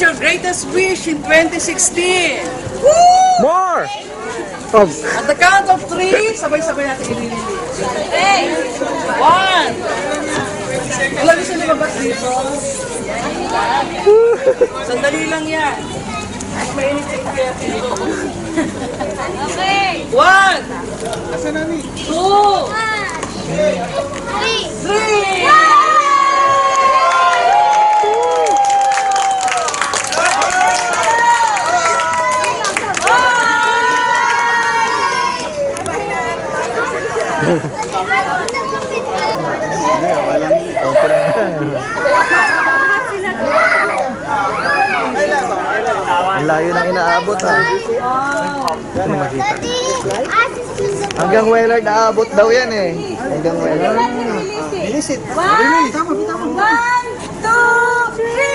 Your greatest wish in 2016. More! Oh, At the count of 3, sabay-sabay natin ilililis. 1. Wala gusto lumabas dito. Sandali lang yan. Mainit yung kaya dito. Okay. 1, Asa na ni? 2, 3. ang layo nang inaabot ha. Ano makita? Hanggang Wellard naabot daw yan eh. Hanggang Wellard. Bilisit. One, Tama, tama. 1, 2, 3.